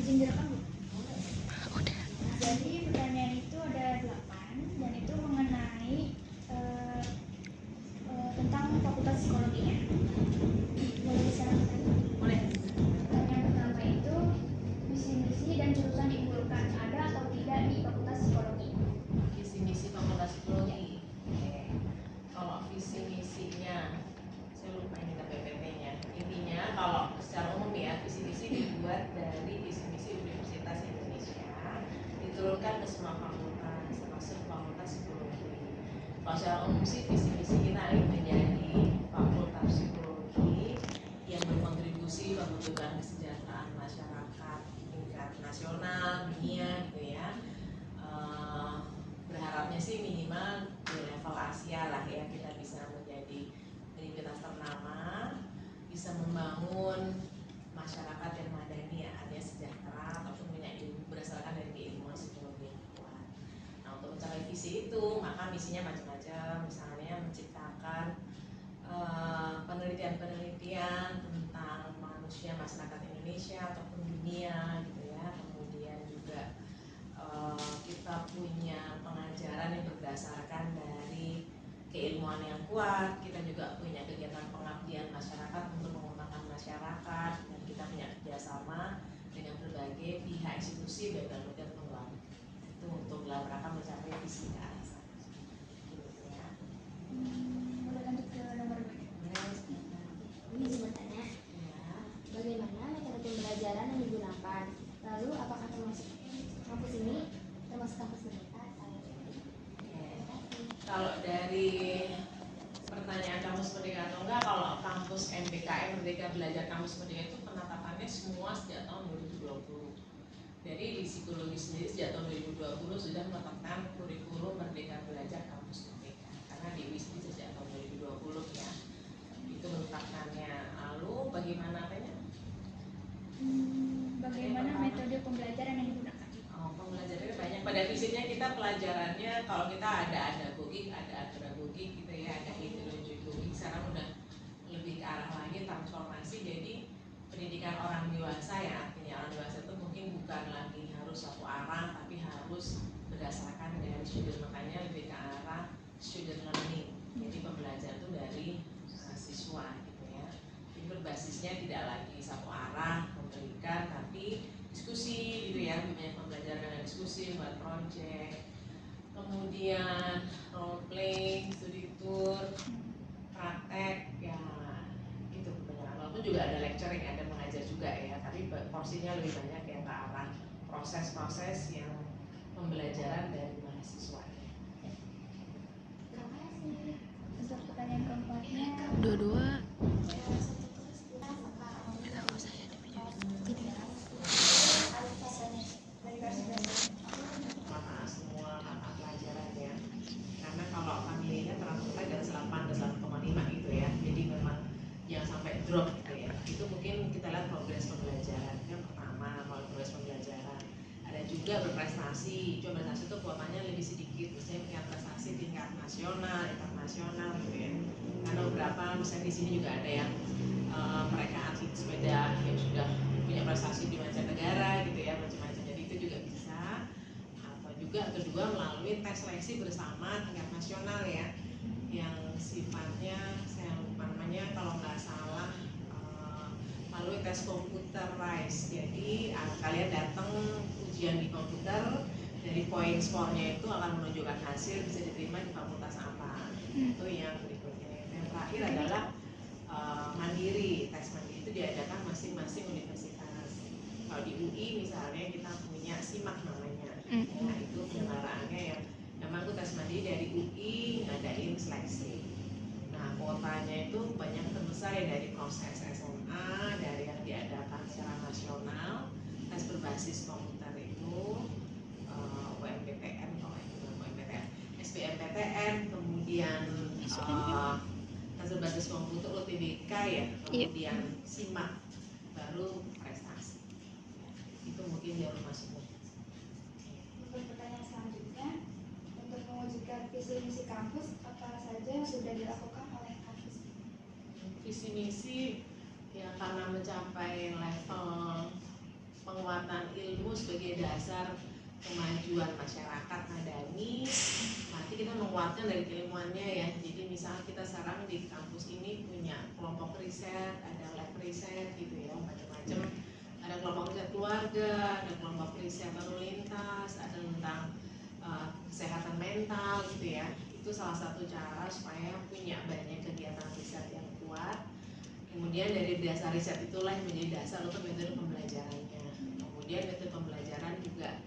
izin direkam Bu? Udah. Jadi pertanyaan itu ada 8 dan itu mengenai tentang fakultas psikologinya. Boleh disarankan? Boleh. Yang pertama itu visi misi dan jurusan diunggulkan ada atau tidak di fakultas psikologi? Visi misi fakultas psikologi. Kalau visi misinya, saya lupa ini PPT-nya. Intinya kalau secara umum ya, visi misi dibuat dari visi misi Universitas Indonesia, diturunkan ke semua fakultas, termasuk fakultas psikologi. Kalau secara umum sih visi misi kita ingin menjadi fakultas psikologi yang berkontribusi pembentukan kesejahteraan masyarakat tingkat nasional, dunia, gitu ya. Berharapnya sih minimal di level Asia lah ya, kita bisa menjadi universitas ternama, bisa membangun masyarakat yang madani ya, artinya sejahtera ataupun punya ilmu berdasarkan dari keilmuan psikologi yang kuat. Nah, untuk mencapai visi itu maka misinya macam-macam, misalnya menciptakan penelitian-penelitian tentang manusia masyarakat Indonesia ataupun dunia gitu ya. Kemudian juga kita punya pengajaran yang berdasarkan dari keilmuan yang kuat. Kita juga punya kegiatan pengabdian masyarakat untuk mengembangkan masyarakat, dan kita punya kerjasama dengan berbagai pihak institusi baik dalam negeri maupun luar. Itu untuk dalam rangka mencapai visi ke arah sana. Gitu ya. Boleh lanjut ke nomor 2. Ini izin bertanya, bagaimana metode pembelajaran yang digunakan? Lalu apakah termasuk kampus ini termasuk kampus merdeka atau? Kalau dari pertanyaan kampus merdeka atau enggak, kalau kampus MBKM Merdeka Belajar Kampus Merdeka itu penetapannya semua sejak tahun 2020. Jadi di psikologi sendiri sejak tahun 2020 sudah menetapkan kurikulum Merdeka Belajar Kampus Merdeka. Karena di WISDI sejak tahun 2020 ya, itu menetapkannya. Lalu bagaimana apanya? Bagaimana metode pembelajaran yang digunakan? Pembelajarannya banyak. Pada fisiknya kita pelajarannya, kalau kita ada pedagogik, ada andragogik gitu ya, ada ideologik. Sekarang udah lebih ke arah lagi transformasi. Jadi pendidikan orang dewasa ya, artinya orang dewasa itu mungkin bukan lagi harus satu arah, tapi harus berdasarkan dari student, makanya lebih ke arah student learning. Jadi pembelajaran itu dari siswa gitu ya. Jadi berbasisnya tidak lagi satu arah memberikan, tapi diskusi gitu ya, banyak pembelajaran dengan diskusi, buat project, kemudian role play, studi tour, praktek ya, itu kebanyakan. Walaupun juga ada lecturing, ada mengajar juga ya, tapi porsinya lebih banyak yang ke arah proses-proses yang pembelajaran dari mahasiswa. Terima kasih. Untuk pertanyaan keempatnya, Dua-dua. Semua mata pelajaran ya, karena kalau kami lihat rata-rata dari 8 ke 8,5 gitu ya, jadi memang yang sampai drop gitu ya. Itu mungkin kita lihat progres pembelajaran yang pertama, kalau progres pembelajaran ada juga berprestasi. Coba prestasi itu kuotanya lebih sedikit, misalnya punya prestasi tingkat nasional, internasional gitu ya. Karena beberapa misalnya di sini juga ada yang mereka atlet sepeda yang sudah punya prestasi di mancanegara gitu ya, macam-macam. Jadi itu juga bisa. Atau juga kedua melalui tes seleksi bersama tingkat nasional ya, yang sifatnya saya lupa namanya, kalau nggak salah melalui tes computerized. Jadi kalian datang ujian di komputer, dari poin skornya itu akan menunjukkan hasil bisa diterima di fakultas apa. Itu yang berikutnya. Yang terakhir adalah mandiri. Tes mandiri itu diadakan masing-masing universitas. Kalau di UI misalnya kita punya SIMAK namanya. Nah itu penyelenggaranya yang memang itu tes mandiri dari UI ngadain seleksi. Nah kuotanya itu banyak terbesar ya dari proses SMA, dari yang diadakan secara nasional, tes berbasis komputer itu UMPTN, kalau itu UMPTN, SBMPTN, kemudian tes berbasis komputer UTBK ya, kemudian SIMAK, baru prestasi. Itu mungkin jalur masuknya. untuk pertanyaan selanjutnya, untuk mewujudkan visi misi kampus, apa saja yang sudah dilakukan oleh kampus? Visi misi ya, karena mencapai level penguatan ilmu sebagai dasar kemajuan masyarakat madani. Nanti kita menguatkan dari keilmuannya ya. Jadi misalnya kita sekarang di kampus ini punya kelompok riset, ada lab riset gitu ya, macam-macam. Ada kelompok riset keluarga, ada kelompok riset lalu lintas, ada tentang kesehatan mental gitu ya. Itu salah satu cara supaya punya banyak kegiatan riset yang kuat. Kemudian dari dasar riset itulah yang menjadi dasar untuk metode pembelajarannya. Kemudian metode pembelajaran juga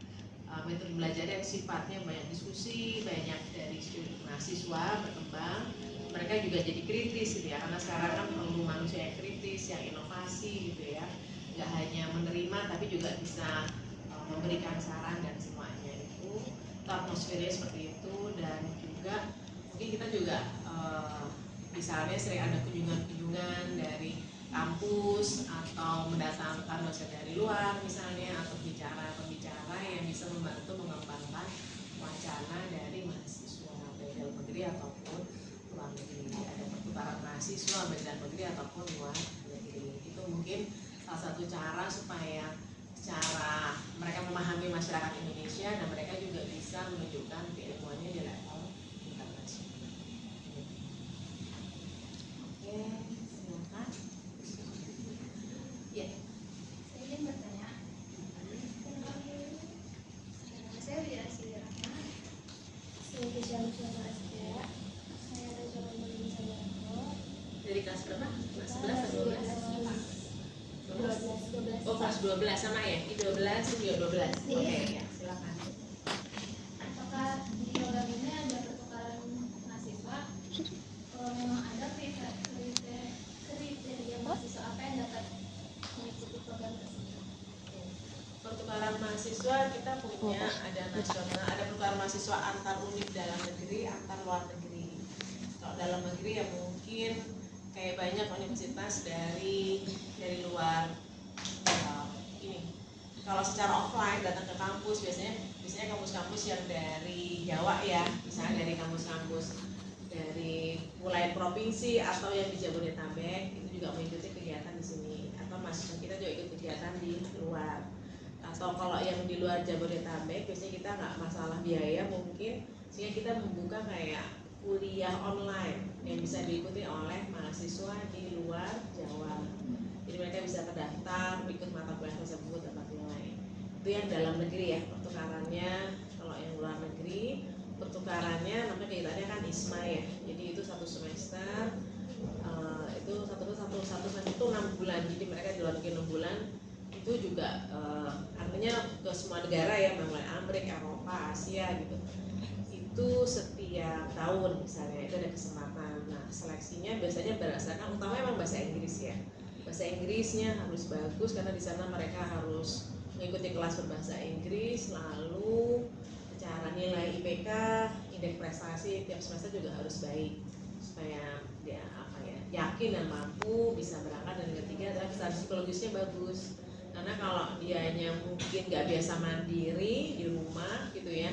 metode belajar yang sifatnya banyak diskusi, banyak dari mahasiswa berkembang. Mereka juga jadi kritis gitu ya, karena sekarang kan perlu manusia yang kritis, yang inovasi gitu ya. Nggak hanya menerima tapi juga bisa memberikan saran dan semuanya itu. Atmosfernya seperti itu. Dan juga mungkin kita juga misalnya sering ada kunjungan-kunjungan dari kampus atau mendatangkan dosen dari luar misalnya, atau pembicara yang bisa membantu mengembangkan wacana dari mahasiswa baik dalam negeri ataupun luar negeri. Ada pertukaran mahasiswa baik dalam negeri ataupun luar negeri. Itu mungkin salah satu cara supaya secara mereka memahami masyarakat Indonesia dan mereka juga bisa menunjukkan keilmuannya di level internasional. Oke, silakan. Ya. Saya ingin bertanya. Saya Wirasi Rahma. Saya Kejalan Suara SDA. Saya ada calon pemimpin saya. Dari kelas berapa? Kelas 11 atau 12? 12. Oh, kelas 12 sama ya? Ini 12, ini juga 12. Oke, ya, silakan. Apakah di program ini ada pertukaran mahasiswa? Kalau memang ada kriteria mahasiswa apa yang dapat mengikuti program tersebut? Pertukaran mahasiswa kita punya ada nasional, ada pertukaran mahasiswa antar univ dalam negeri, antar luar negeri. Kalau dalam negeri ya mungkin kayak banyak universitas dari luar ini. Kalau secara offline datang ke kampus biasanya kampus-kampus yang dari Jawa ya, misalnya dari kampus-kampus dari mulai provinsi atau yang di Jabodetabek itu juga mengikuti kegiatan di sini, atau mahasiswa kita juga ikut kegiatan di luar. Atau kalau yang di luar Jabodetabek biasanya kita nggak masalah biaya mungkin, sehingga kita membuka kayak kuliah online yang bisa diikuti oleh mahasiswa di luar Jawa. Jadi mereka bisa terdaftar, ikut mata kuliah tersebut, dapat nilai. Itu yang dalam negeri ya pertukarannya. Kalau yang luar negeri pertukarannya namanya kegiatannya kan ISMA ya. Jadi itu satu semester itu satu semester itu 6 bulan. Jadi mereka di luar negeri 6 bulan. Itu juga artinya ke semua negara ya, mulai Amerika, Eropa, Asia gitu. Itu setiap tahun misalnya itu ada kesempatan. Nah seleksinya biasanya berdasarkan utama emang bahasa Inggris ya. Bahasa Inggrisnya harus bagus karena di sana mereka harus mengikuti kelas berbahasa Inggris. Lalu secara nilai IPK, indeks prestasi tiap semester juga harus baik supaya dia yakin dan mampu bisa berangkat. Dan ketiga adalah secara psikologisnya bagus. Karena kalau dianya mungkin nggak biasa mandiri di rumah gitu ya,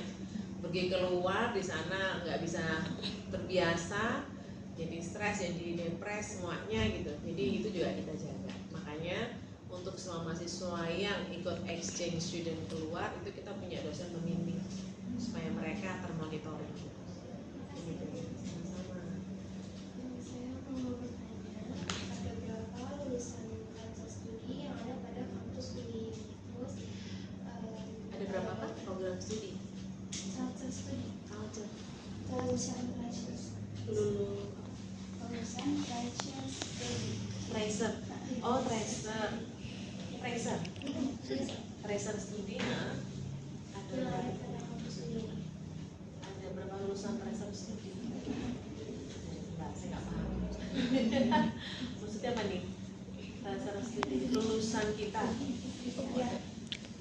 pergi keluar di sana nggak bisa terbiasa, jadi stres, jadi depres semuanya gitu. Jadi itu juga kita jaga. Makanya untuk semua mahasiswa yang ikut exchange student keluar itu kita punya dosen pembimbing supaya mereka termonitoring. Saya mau bertanya, ada berapa lulusan transfer studi yang ada pada kampus Uni? Terus Ada berapa Pak program studi? transfer studi? Culture. Lulusan transfer studi. Tracer. Oh Tracer studi. Ada berapa lulusan Tracer studi? Enggak, saya nggak paham. Maksudnya apa nih? Tracer studi lulusan kita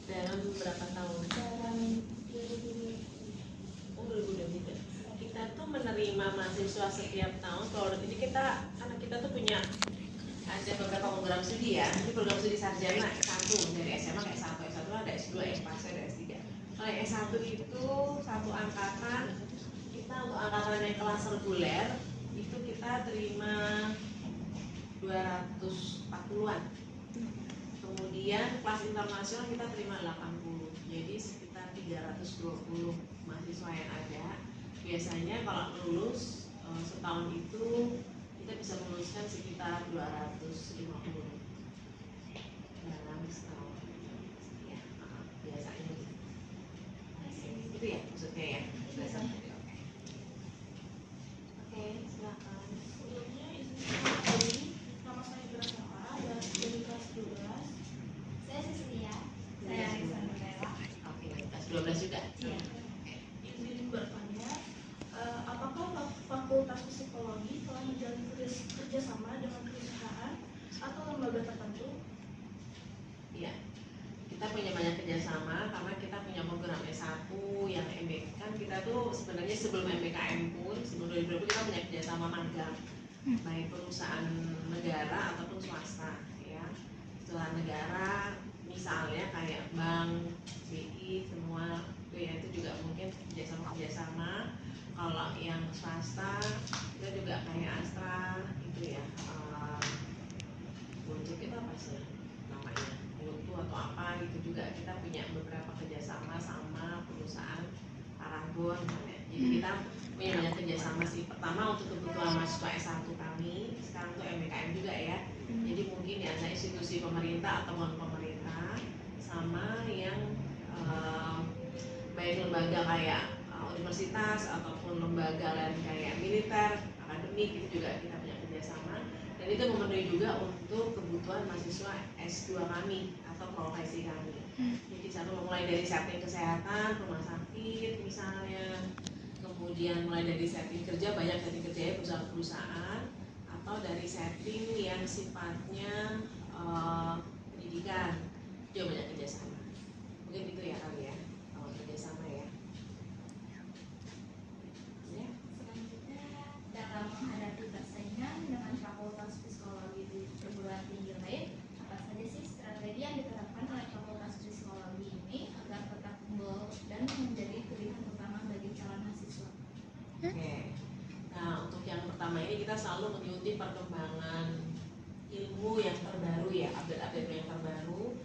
dalam berapa tahun? Dalam 2020. Oh 2023. Kita tuh menerima mahasiswa setiap tahun. Kalau ini kita karena kita tuh punya ada beberapa program studi ya. Ini program studi sarjana S1 dari SMA ke S1, S1 ada S2, S1, ada S3. Kalau yang S1 itu satu angkatan, kita untuk angkatan yang kelas reguler itu kita terima 240-an. Kemudian Kemudian kelas internasional kita terima 80, jadi sekitar 320 mahasiswa yang ada. Biasanya kalau lulus setahun itu kita bisa meluluskan sekitar 250 dalam setahun. Ya, biasanya itu ya maksudnya ya. Oke, silakan. Sebelumnya izin kembali, nama saya Graciela dari kelas 12. Saya Cecilia. Saya Arisa Nurlela. Oke, kelas 12 juga. Iya. Izin bertanya, apakah Fakultas Psikologi telah menjalin kerjasama dengan perusahaan atau lembaga tertentu? Iya, kita punya banyak kerjasama karena kita punya program S1 yang MBK. Kan kita tuh sebenarnya sebelum MBKM pun, sebelum 2020 kita punya kerjasama magang, baik perusahaan negara ataupun swasta. Ya, perusahaan negara misalnya kayak bank, BI, semua itu ya, itu juga mungkin kerjasama. Kalau yang swasta kita juga kayak Astra itu ya, Gojek itu apa sih namanya, Mutu atau apa gitu, juga kita punya beberapa kerjasama sama perusahaan Paragon misalnya. Jadi kita punya banyak kerjasama sih. Pertama untuk kebutuhan mahasiswa S1 kami, sekarang tuh MBKM juga ya. Jadi mungkin ya ada institusi pemerintah atau non pemerintah, sama yang baik lembaga kayak universitas ataupun lembaga lain kayak militer, akademik, itu juga kita punya kerjasama. Dan itu memenuhi juga untuk kebutuhan mahasiswa S2 kami atau profesi kami. Jadi satu mulai dari setting kesehatan, rumah sakit misalnya, kemudian mulai dari setting kerja, banyak setting kerjanya perusahaan-perusahaan, atau dari setting yang sifatnya pendidikan, juga banyak kerjasama. Mungkin itu ya kali ya, kalau kerjasama ya. Selanjutnya, dalam menghadapi persaingan dengan Fakultas Psikologi di perguruan tinggi lain, apa saja sih strategi yang diterapkan oleh Fakultas Psikologi ini agar tetap unggul dan menjadi pilihan utama bagi calon mahasiswa? Oke. Nah, untuk yang pertama ini kita selalu mengikuti perkembangan ilmu yang terbaru ya, update-update yang terbaru,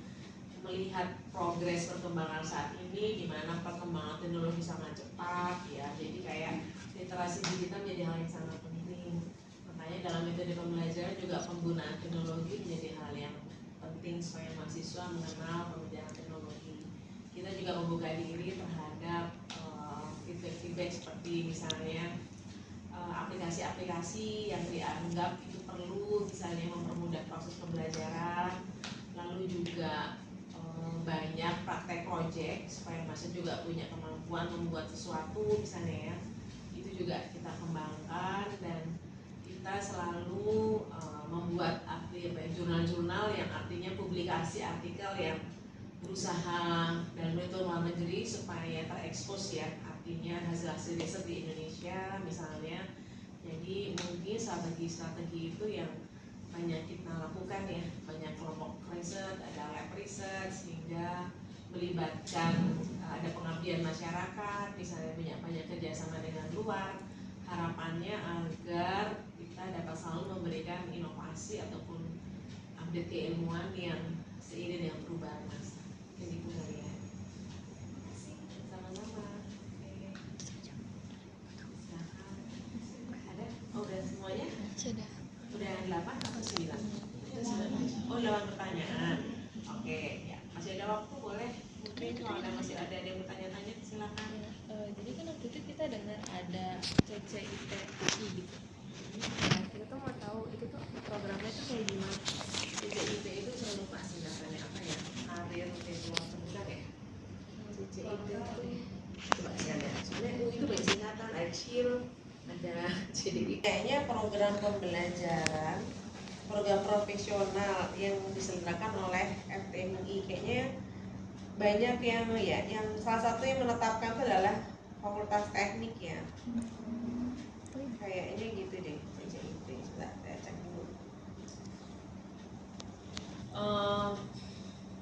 melihat progres perkembangan saat ini, di mana perkembangan teknologi sangat cepat ya. Jadi kayak literasi digital menjadi hal yang sangat penting. Makanya dalam metode pembelajaran juga penggunaan teknologi menjadi hal yang penting supaya mahasiswa mengenal penggunaan teknologi. Kita juga membuka diri terhadap feedback seperti misalnya aplikasi-aplikasi yang dianggap itu perlu misalnya mempermudah proses pembelajaran, lalu juga banyak praktek project supaya mahasiswa juga punya kemampuan membuat sesuatu misalnya ya, itu juga kita kembangkan. Dan kita selalu membuat jurnal-jurnal yang artinya publikasi artikel yang berusaha dan monitor luar negeri supaya terekspos ya, artinya hasil-hasil riset di Indonesia misalnya. Jadi mungkin strategi itu yang banyak kita lakukan ya, banyak kelompok riset, ada lab riset, sehingga melibatkan ada pengabdian masyarakat, misalnya banyak kerjasama dengan luar. Harapannya agar kita dapat selalu memberikan inovasi ataupun update keilmuan yang seiring dengan perubahan masa. Jadi itu kali ya. Sama-sama. Silakan. Ada? Oh, udah semuanya? Sudah. Udah 8 atau 9? Oh, 8 pertanyaan. Oke, ya. Masih ada waktu, boleh. Mungkin kalau masih ada yang bertanya-tanya, silakan. Jadi kan waktu itu kita dengar ada CCIPI gitu. Nah, kita tuh mau tahu itu tuh programnya tuh kayak gimana? CCIP itu saya lupa singkatannya apa ya? Karir Intelektual Pemuda ya? CCIP itu coba sih ada. Soalnya itu banyak singkatan, ada CIL, ada CDI. Kayaknya program pembelajaran, program profesional yang diselenggarakan oleh FTMI, kayaknya banyak yang salah satu yang menetapkan itu adalah Fakultas Teknik ya. Kayaknya gitu deh, CCIP. Sebentar, saya cek dulu.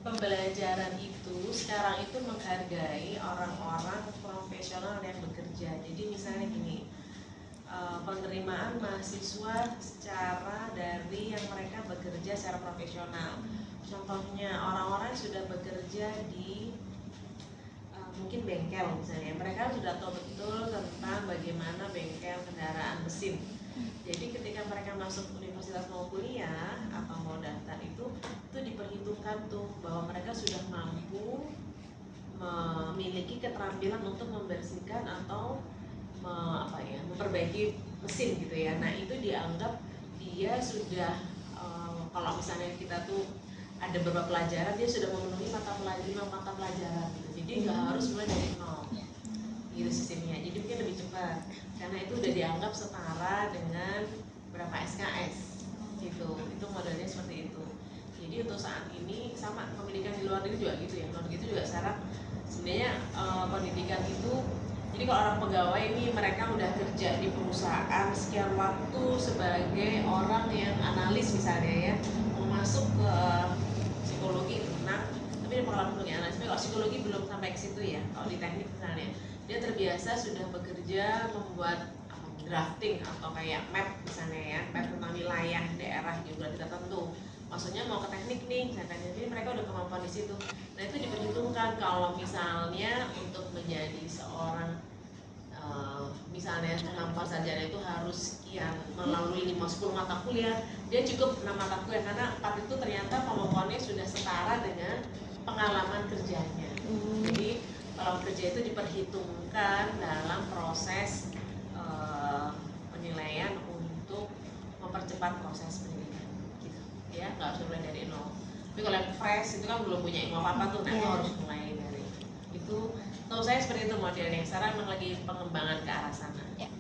Pembelajaran itu sekarang itu menghargai orang-orang profesional yang bekerja. Jadi misalnya gini, penerimaan mahasiswa secara dari yang mereka bekerja secara profesional. contohnya orang-orang yang sudah bekerja di mungkin bengkel misalnya, mereka sudah tahu betul tentang bagaimana bengkel kendaraan mesin. Jadi ketika mereka masuk universitas mau kuliah atau mau daftar itu diperhitungkan tuh bahwa mereka sudah mampu memiliki keterampilan untuk membersihkan atau memperbaiki mesin gitu ya. Nah itu dianggap dia sudah kalau misalnya kita tuh ada beberapa pelajaran dia sudah memenuhi mata pelajaran gitu. Jadi nggak harus mulai dari nol gitu sistemnya. Jadi mungkin lebih cepat karena itu udah dianggap setara dengan berapa SKS gitu. Itu modelnya seperti itu. Jadi untuk saat ini sama pendidikan di luar negeri juga gitu ya. Luar negeri itu juga sekarang sebenarnya pendidikan itu, jadi kalau orang pegawai ini mereka udah kerja di perusahaan sekian waktu sebagai orang yang analis misalnya ya, mau masuk ke psikologi tenang, tapi dia pengalaman sebagai analis. Tapi kalau psikologi belum sampai ke situ ya. Kalau di teknik misalnya dia terbiasa sudah bekerja membuat drafting atau kayak map misalnya ya, map tentang wilayah daerah geografi tertentu. Maksudnya mau ke teknik nih, jadi mereka udah kemampuan di situ. Nah itu diperhitungkan kalau misalnya untuk menjadi seorang misalnya kemampuan sarjana itu harus sekian melalui 10 mata kuliah, dia cukup 6 mata kuliah karena 4 itu ternyata kemampuannya sudah setara dengan pengalaman kerjanya. Jadi kalau kerja itu diperhitungkan dalam proses penilaian untuk mempercepat proses pendidikan gitu ya, nggak harus mulai dari nol. Tapi kalau yang fresh itu kan belum punya ilmu apa tuh, nah itu harus mulai dari itu. Tahu saya seperti itu modelnya. Sekarang memang lagi pengembangan ke arah sana ya,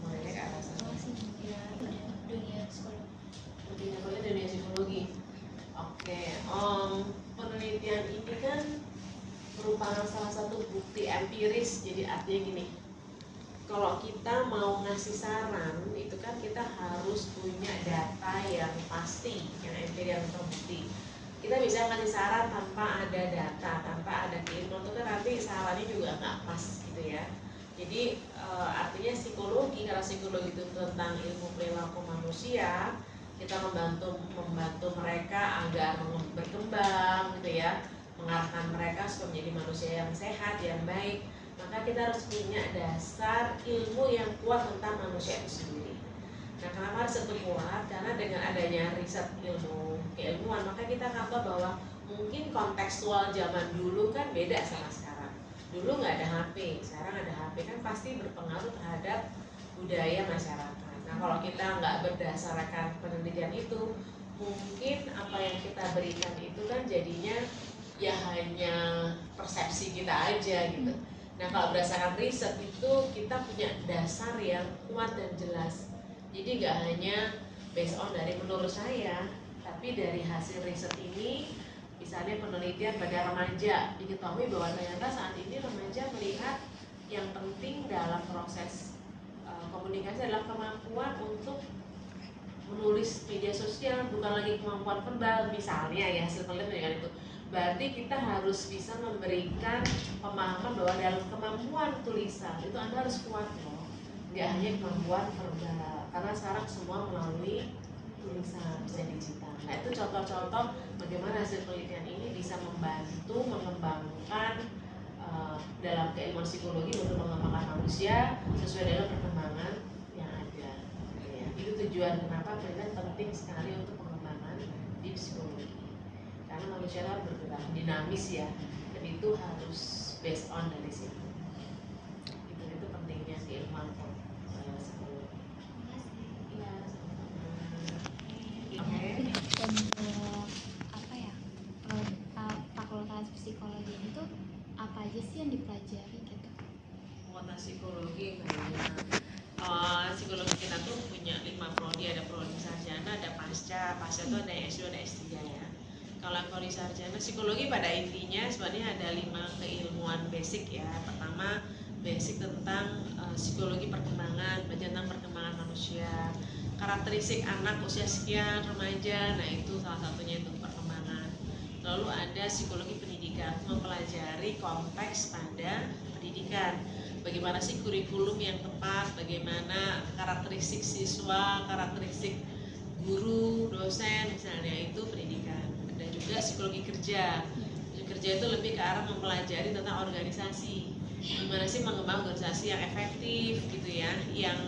modelnya ke arah sana. Dunia psikologi. Dunia psikologi. Oke, penelitian ini kan merupakan salah satu bukti empiris. Jadi artinya gini, kalau kita mau ngasih saran itu kan kita harus punya data yang pasti, yang empiris, yang terbukti. Kita bisa ngasih saran tanpa ada data, tanpa ada keilmuan, itu kan nanti sarannya juga nggak pas gitu ya. Jadi artinya psikologi, karena psikologi itu tentang ilmu perilaku manusia, kita membantu mereka agar berkembang gitu ya, mengarahkan mereka supaya menjadi manusia yang sehat, yang baik. Maka kita harus punya dasar ilmu yang kuat tentang manusia itu sendiri. Nah kenapa riset itu kuat? Karena dengan adanya riset keilmuan, maka kita akan tahu bahwa mungkin kontekstual zaman dulu kan beda sama sekarang. Dulu nggak ada HP, sekarang ada HP, kan pasti berpengaruh terhadap budaya masyarakat. Nah kalau kita nggak berdasarkan penelitian itu, mungkin apa yang kita berikan itu kan jadinya ya hanya persepsi kita aja gitu. Nah kalau berdasarkan riset itu kita punya dasar yang kuat dan jelas. Jadi nggak hanya based on dari menurut saya, tapi dari hasil riset ini, misalnya penelitian pada remaja, diketahui bahwa ternyata saat ini remaja melihat yang penting dalam proses komunikasi adalah kemampuan untuk menulis media sosial, bukan lagi kemampuan verbal misalnya ya, hasil penelitian itu. Berarti kita harus bisa memberikan pemahaman bahwa dalam kemampuan tulisan itu Anda harus kuat loh, nggak hanya kemampuan verbal, karena sekarang semua melalui tulisan, bisa digital. Nah itu contoh-contoh bagaimana hasil penelitian ini bisa membantu mengembangkan dalam keilmuan psikologi untuk mengembangkan manusia sesuai dengan perkembangan yang ada. Ya, itu tujuan kenapa penelitian penting sekali untuk pengembangan di psikologi. Karena manusia harus bergerak dinamis ya, dan itu harus based on dari situ. Itu pentingnya keilmuan psikologi. Ya, oke. Untuk apa ya, fakultas psikologi itu apa aja sih yang dipelajari gitu? Fakultas psikologi banyak. Psikologi kita tuh punya 5 prodi, ada prodi sarjana, ada pasca itu ada S2, ada S3 ya. Kalau prodi sarjana psikologi pada intinya sebenarnya ada 5 keilmuan basic ya. Pertama basic tentang psikologi perkembangan, belajar tentang perkembangan manusia, karakteristik anak usia sekian, remaja, nah itu salah satunya itu perkembangan. Lalu ada psikologi pendidikan, mempelajari konteks pada pendidikan. Bagaimana sih kurikulum yang tepat, bagaimana karakteristik siswa, karakteristik guru, dosen, misalnya itu pendidikan. Ada juga juga psikologi kerja. Psikologi kerja itu lebih ke arah mempelajari tentang organisasi, gimana sih mengembangkan organisasi yang efektif gitu ya, yang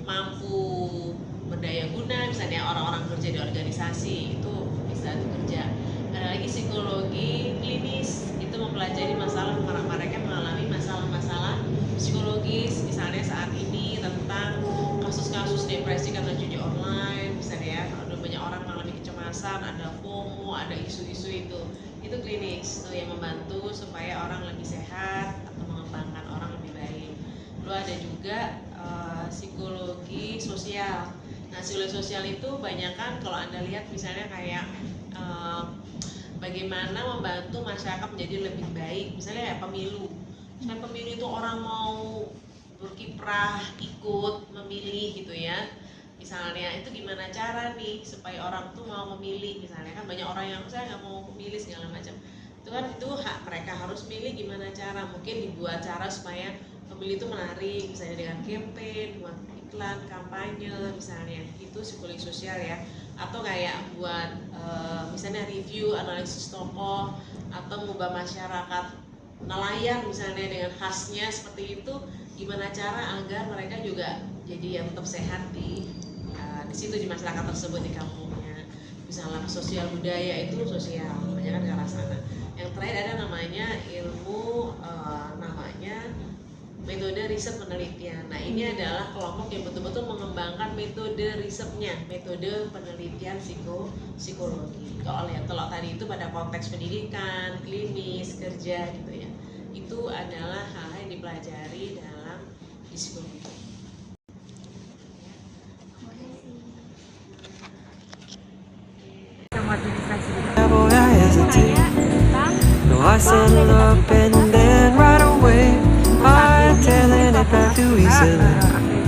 mampu berdaya guna, misalnya orang-orang kerja di organisasi itu bisa kerja. Ada lagi psikologi klinis, itu mempelajari masalah mereka mengalami masalah-masalah psikologis, misalnya saat ini tentang kasus-kasus depresi karena judi online, misalnya ya, ada banyak orang mengalami kecemasan, ada FOMO, ada isu-isu itu klinis tuh yang membantu supaya orang lebih sehat atau mengembangkan orang lebih baik. Lalu ada juga psikologi sosial. Nah, psikologi sosial itu banyak kan kalau Anda lihat misalnya kayak bagaimana membantu masyarakat menjadi lebih baik, misalnya ya pemilu. Misalnya pemilu itu orang mau berkiprah, ikut memilih gitu ya. Misalnya itu gimana cara nih supaya orang tuh mau memilih, misalnya kan banyak orang yang saya nggak mau memilih segala macam. Itu hak mereka, harus milih gimana cara, mungkin dibuat cara supaya pemilih itu menarik, misalnya dengan campaign, buat iklan, kampanye, misalnya itu psikologi sosial ya. Atau kayak buat misalnya review, analisis tokoh, atau mengubah masyarakat nelayan misalnya dengan khasnya seperti itu, gimana cara agar mereka juga jadi yang tetap sehat di situ, di masyarakat tersebut, di kampungnya. Misalnya sosial budaya itu sosial, banyak kan ke arah sana. Yang terakhir ada namanya ilmu namanya metode riset penelitian. Nah, ini adalah kelompok yang betul-betul mengembangkan metode risetnya, metode penelitian psikologi. Kalau tadi itu pada konteks pendidikan, klinis, kerja gitu ya. Itu adalah hal yang dipelajari dalam psikologi. Boy, I hesitate. No, I settle up and then right away I'm telling it back too easily.